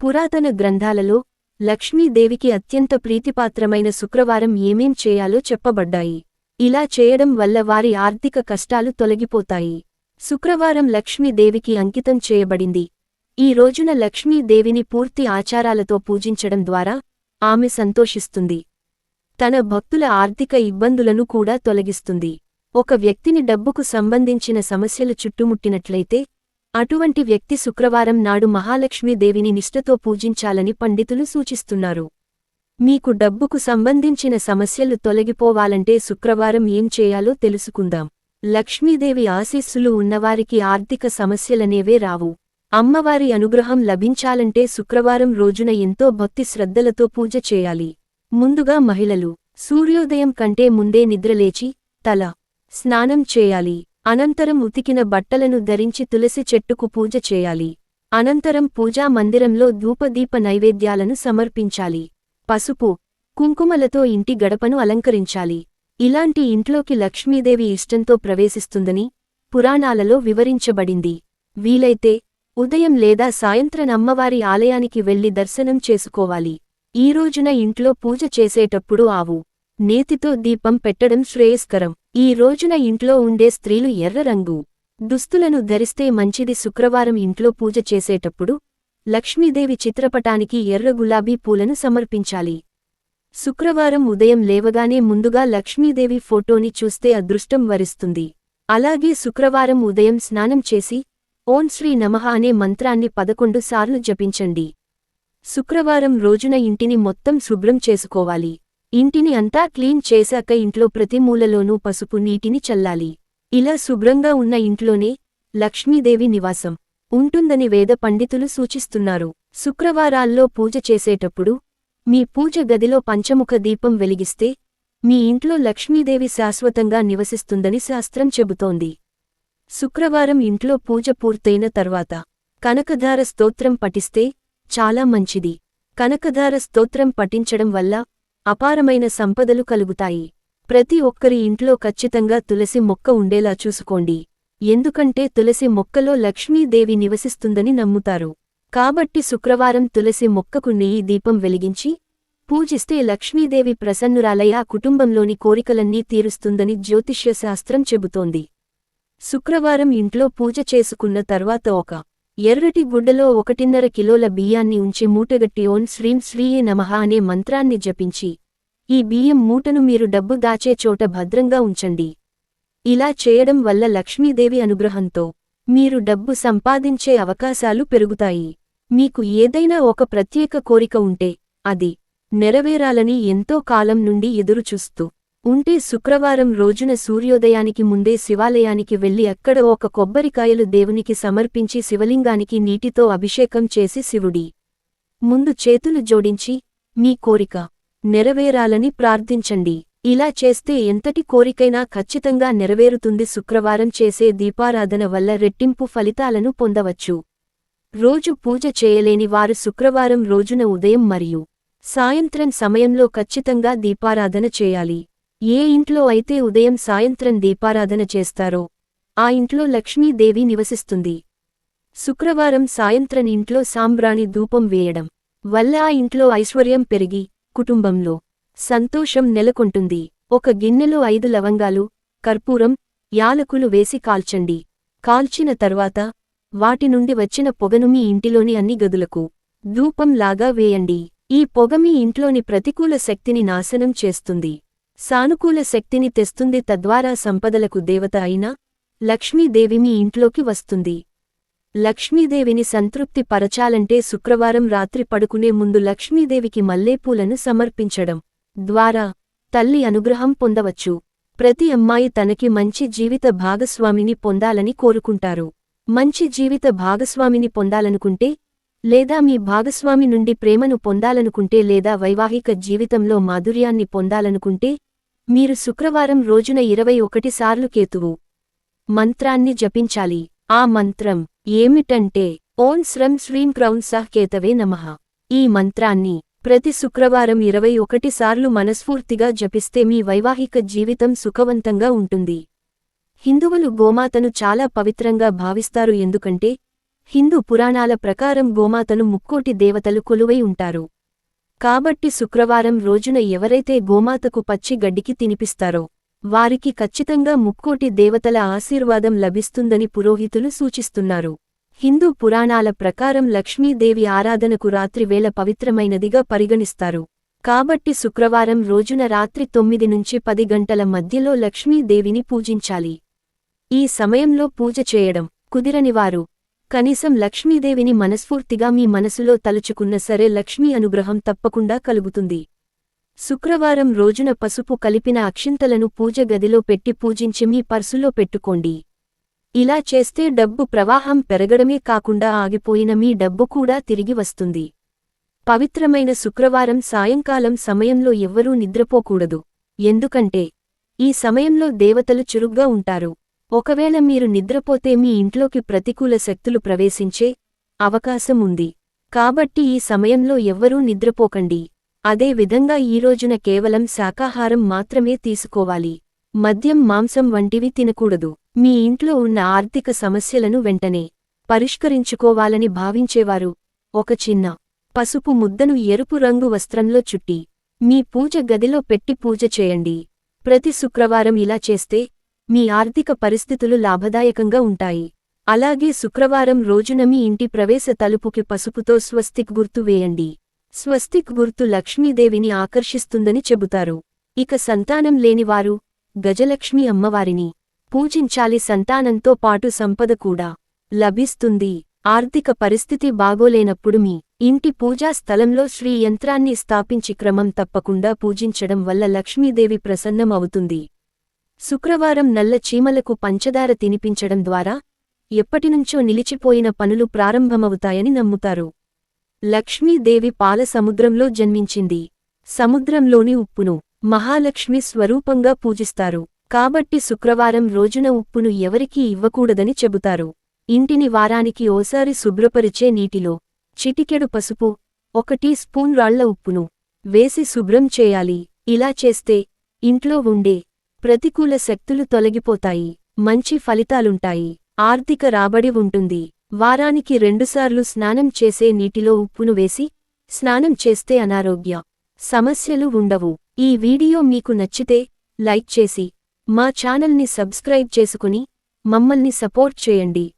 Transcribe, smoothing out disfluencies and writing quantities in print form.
పురాతన గ్రంథాలలో లక్ష్మీదేవికి అత్యంత ప్రీతిపాత్రమైన శుక్రవారం ఏమేం చేయాలో చెప్పబడ్డాయి. ఇలా చేయడం వల్ల వారి ఆర్థిక కష్టాలు తొలగిపోతాయి. శుక్రవారం లక్ష్మీదేవికి అంకితం చేయబడింది. ఈ రోజున లక్ష్మీదేవిని పూర్తి ఆచారాలతో పూజించడం ద్వారా ఆమె సంతోషిస్తుంది. తన భక్తుల ఆర్థిక ఇబ్బందులను కూడా తొలగిస్తుంది. ఒక వ్యక్తిని డబ్బుకు సంబంధించిన సమస్యలు చుట్టుముట్టినట్లయితే అటువంటి వ్యక్తి శుక్రవారం నాడు మహాలక్ష్మీదేవిని నిష్ఠతో పూజించాలని పండితులు సూచిస్తున్నారు. మీకు డబ్బుకు సంబంధించిన సమస్యలు తొలగిపోవాలంటే శుక్రవారం ఏం చేయాలో తెలుసుకుందాం. లక్ష్మీదేవి ఆశీస్సులు ఉన్నవారికి ఆర్థిక సమస్యలనేవే రావు. అమ్మవారి అనుగ్రహం లభించాలంటే శుక్రవారం రోజున ఎంతో భక్తి శ్రద్ధలతో పూజ చేయాలి. ముందుగా మహిళలు సూర్యోదయం కంటే ముందే నిద్రలేచి తల స్నానం చేయాలి. అనంతరం ఉతికిన బట్టలను ధరించి తులసి చెట్టుకు పూజ చేయాలి. అనంతరం పూజా మందిరంలో ధూపదీప నైవేద్యాలను సమర్పించాలి. పసుపు, కుంకుమలతో ఇంటి గడపను అలంకరించాలి. ఇలాంటి ఇంట్లోకి లక్ష్మీదేవి ఇష్టంతో ప్రవేశిస్తుందని పురాణాలలో వివరించబడింది. వీలైతే ఉదయం లేదా సాయంత్రం అమ్మవారి ఆలయానికి వెళ్లి దర్శనం చేసుకోవాలి. ఈ రోజున ఇంట్లో పూజ చేసేటప్పుడు ఆవు నేతితో దీపం పెట్టడం శ్రేయస్కరం. ఈ రోజున ఇంట్లో ఉండే స్త్రీలు ఎర్ర రంగు దుస్తులను ధరిస్తే మంచిది. శుక్రవారం ఇంట్లో పూజ చేసేటప్పుడు లక్ష్మీదేవి చిత్రపటానికి ఎర్ర గులాబీ పూలను సమర్పించాలి. శుక్రవారం ఉదయం లేవగానే ముందుగా లక్ష్మీదేవి ఫోటోని చూస్తే అదృష్టం వరిస్తుంది. అలాగే శుక్రవారం ఉదయం స్నానం చేసి ఓం శ్రీ నమః అనే మంత్రాన్ని 11 సార్లు జపించండి. శుక్రవారం రోజున ఇంటిని మొత్తం శుభ్రం చేసుకోవాలి. ఇంటిని అంతా క్లీన్ చేశాక ఇంట్లో ప్రతి మూలలోనూ పసుపు నీటిని చల్లాలి. ఇలా శుభ్రంగా ఉన్న ఇంట్లోనే లక్ష్మీదేవి నివాసం ఉంటుందని వేద పండితులు సూచిస్తున్నారు. శుక్రవారాల్లో పూజ చేసేటప్పుడు మీ పూజ గదిలో పంచముఖ దీపం వెలిగిస్తే మీ ఇంట్లో లక్ష్మీదేవి శాశ్వతంగా నివసిస్తుందని శాస్త్రం చెబుతోంది. శుక్రవారం ఇంట్లో పూజ పూర్తయిన తర్వాత కనకధార స్తోత్రం పఠిస్తే చాలా మంచిది. కనకధార స్తోత్రం పఠించడం వల్ల అపారమైన సంపదలు కలుగుతాయి. ప్రతి ఒక్కరి ఇంట్లో ఖచ్చితంగా తులసి మొక్క ఉండేలా చూసుకోండి. ఎందుకంటే తులసి మొక్కలో లక్ష్మీదేవి నివసిస్తుందని నమ్ముతారు. కాబట్టి శుక్రవారం తులసి మొక్కకు నెయ్యి దీపం వెలిగించి పూజిస్తే లక్ష్మీదేవి ప్రసన్నురాలై ఆ కుటుంబంలోని కోరికలన్నీ తీరుస్తుందని జ్యోతిష్య శాస్త్రం చెబుతోంది. శుక్రవారం ఇంట్లో పూజ చేసుకున్న తర్వాత ఒక ఎర్రటి గుడ్డలో 1.5 కిలోల బియ్యాన్ని ఉంచి మూటగట్టి ఓం శ్రీం శ్రీయే నమః అనే మంత్రాన్ని జపించి ఈ బియ్యం మూటను మీరు డబ్బు దాచే చోట భద్రంగా ఉంచండి. ఇలా చేయడం వల్ల లక్ష్మీదేవి అనుగ్రహంతో మీరు డబ్బు సంపాదించే అవకాశాలు పెరుగుతాయి. మీకు ఏదైనా ఒక ప్రత్యేక కోరిక ఉంటే అది నెరవేరాలని ఎంతో కాలం నుండి ఎదురుచూస్తూ ఉంటే శుక్రవారం రోజున సూర్యోదయానికి ముందే శివాలయానికి వెళ్లి అక్కడ ఒక కొబ్బరికాయలు దేవునికి సమర్పించి శివలింగానికి నీటితో అభిషేకం చేసి శివుడి ముందు చేతులు జోడించి మీ కోరిక నెరవేరాలని ప్రార్థించండి. ఇలా చేస్తే ఎంతటి కోరికైనా ఖచ్చితంగా నెరవేరుతుంది. శుక్రవారం చేసే దీపారాధన వల్ల రెట్టింపు ఫలితాలను పొందవచ్చు. రోజు పూజ చేయలేని వారు శుక్రవారం రోజున ఉదయం మరియు సాయంత్రం సమయంలో ఖచ్చితంగా దీపారాధన చేయాలి. ఏ ఇంట్లో అయితే ఉదయం సాయంత్రం దీపారాధన చేస్తారో ఆ ఇంట్లో లక్ష్మీదేవి నివసిస్తుంది. శుక్రవారం సాయంత్రం ఇంట్లో సాంబ్రాణి ధూపం వేయడం వల్ల ఆ ఇంట్లో ఐశ్వర్యం పెరిగి కుటుంబంలో సంతోషం నెలకొంటుంది. ఒక గిన్నెలో 5 లవంగాలు, కర్పూరం, యాలకులు వేసి కాల్చండి. కాల్చిన తర్వాత వాటి నుండి వచ్చిన పొగను మీ ఇంటిలోని అన్ని గదులకు ధూపంలాగా వేయండి. ఈ పొగ మీ ఇంట్లోని ప్రతికూల శక్తిని నాశనం చేస్తుంది, సానుకూల శక్తిని తెస్తుంది. తద్వారా సంపదలకు దేవత అయిన లక్ష్మీదేవి మీ ఇంట్లోకి వస్తుంది. లక్ష్మీదేవిని సంతృప్తి పరచాలంటే శుక్రవారం రాత్రి పడుకునే ముందు లక్ష్మీదేవికి మల్లేపూలను సమర్పించడం ద్వారా తల్లి అనుగ్రహం పొందవచ్చు. ప్రతి అమ్మాయి తనకి మంచి జీవిత భాగస్వామిని పొందాలని కోరుకుంటారు. మంచి జీవిత భాగస్వామిని పొందాలనుకుంటే లేదా మీ భాగస్వామి నుండి ప్రేమను పొందాలనుకుంటే లేదా వైవాహిక జీవితంలో మాధుర్యాన్ని పొందాలనుకుంటే మీరు శుక్రవారం రోజున 21 సార్లు కేతువు మంత్రాన్ని జపించాలి. ఆ మంత్రం ఏమిటంటే ఓం శ్రం శ్రీం క్రౌం సః కేతవే నమః. ఈ మంత్రాన్ని ప్రతి శుక్రవారం 21 సార్లు మనస్ఫూర్తిగా జపిస్తే మీ వైవాహిక జీవితం సుఖవంతంగా ఉంటుంది. హిందువులు గోమాతను చాలా పవిత్రంగా భావిస్తారు. ఎందుకంటే హిందూ పురాణాల ప్రకారం గోమాతను ముక్కోటి దేవతలు కొలువై ఉంటారు. కాబట్టి శుక్రవారం రోజున ఎవరైతే గోమాతకు పచ్చి గడ్డికి తినిపిస్తారో వారికి ఖచ్చితంగా ముక్కోటి దేవతల ఆశీర్వాదం లభిస్తుందని పురోహితులు సూచిస్తున్నారు. హిందూ పురాణాల ప్రకారం లక్ష్మీదేవి ఆరాధనకు రాత్రివేళ పవిత్రమైనదిగా పరిగణిస్తారు. కాబట్టి శుక్రవారం రోజున రాత్రి 9 నుంచి 10 గంటల మధ్యలో లక్ష్మీదేవిని పూజించాలి. ఈ సమయంలో పూజ చేయడం కుదిరనివారు కనీసం లక్ష్మీదేవిని మనస్ఫూర్తిగా మీ మనసులో తలుచుకున్న సరే లక్ష్మీ అనుగ్రహం తప్పకుండా కలుగుతుంది. శుక్రవారం రోజున పసుపు కలిపిన అక్షింతలను పూజ గదిలో పెట్టి పూజించి మీ పర్సులో పెట్టుకోండి. ఇలా చేస్తే డబ్బు ప్రవాహం పెరగడమే కాకుండా ఆగిపోయిన మీ డబ్బు కూడా తిరిగి వస్తుంది. పవిత్రమైన శుక్రవారం సాయంకాలం సమయంలో ఎవ్వరూ నిద్రపోకూడదు. ఎందుకంటే ఈ సమయంలో దేవతలు చురుగ్గా ఉంటారు. ఒకవేళ మీరు నిద్రపోతే మీ ఇంట్లోకి ప్రతికూల శక్తులు ప్రవేశించే అవకాశం ఉంది. కాబట్టి ఈ సమయంలో ఎవ్వరూ నిద్రపోకండి. అదే విధంగా ఈ రోజున కేవలం శాకాహారం మాత్రమే తీసుకోవాలి. మద్యం మాంసం వంటివి తినకూడదు. మీ ఇంట్లో ఉన్న ఆర్థిక సమస్యలను వెంటనే పరిష్కరించుకోవాలని భావించేవారు ఒక చిన్న పసుపు ముద్దను ఎరుపు రంగు వస్త్రంలో చుట్టి మీ పూజ గదిలో పెట్టి పూజ చేయండి. ప్రతి శుక్రవారం ఇలా చేస్తే మీ ఆర్థిక పరిస్థితులు లాభదాయకంగా ఉంటాయి. అలాగే శుక్రవారం రోజున మీ ఇంటి ప్రవేశ తలుపుకి పసుపుతో స్వస్తిక్ గుర్తు వేయండి. స్వస్తిక్ గుర్తు లక్ష్మీదేవిని ఆకర్షిస్తుందని చెబుతారు. ఇక సంతానం లేనివారు గజలక్ష్మీ అమ్మవారిని పూజించాలి. సంతానంతో పాటు సంపద కూడా లభిస్తుంది. ఆర్థిక పరిస్థితి బాగోలేనప్పుడు మీ ఇంటి పూజా స్థలంలో శ్రీ యంత్రాన్ని స్థాపించి క్రమం తప్పకుండా పూజించడం వల్ల లక్ష్మీదేవి ప్రసన్నం అవుతుంది. శుక్రవారం నల్ల చీమలకు పంచదార తినిపించడం ద్వారా ఎప్పటినుంచో నిలిచిపోయిన పనులు ప్రారంభమవుతాయని నమ్ముతారు. లక్ష్మీదేవి పాల సముద్రంలో జన్మించింది. సముద్రంలోని ఉప్పును మహాలక్ష్మి స్వరూపంగా పూజిస్తారు. కాబట్టి శుక్రవారం రోజున ఉప్పును ఎవరికీ ఇవ్వకూడదని చెబుతారు. ఇంటిని వారానికి ఓసారి శుభ్రపరిచే నీటిలో చిటికెడు పసుపు 1 టీ స్పూన్ రాళ్ల ఉప్పును వేసి శుభ్రం చేయాలి. ఇలా చేస్తే ఇంట్లో ఉండే ప్రతికూల శక్తులు తొలగిపోతాయి. మంచి ఫలితాలుంటాయి. ఆర్థిక రాబడి ఉంటుంది. వారానికి 2 సార్లు స్నానం చేసే నీటిలో ఉప్పును వేసి స్నానం చేస్తే అనారోగ్య సమస్యలు ఉండవు. ఈ వీడియో మీకు నచ్చితే లైక్ చేసి మా ఛానల్ని సబ్స్క్రైబ్ చేసుకుని మమ్మల్ని సపోర్ట్ చేయండి.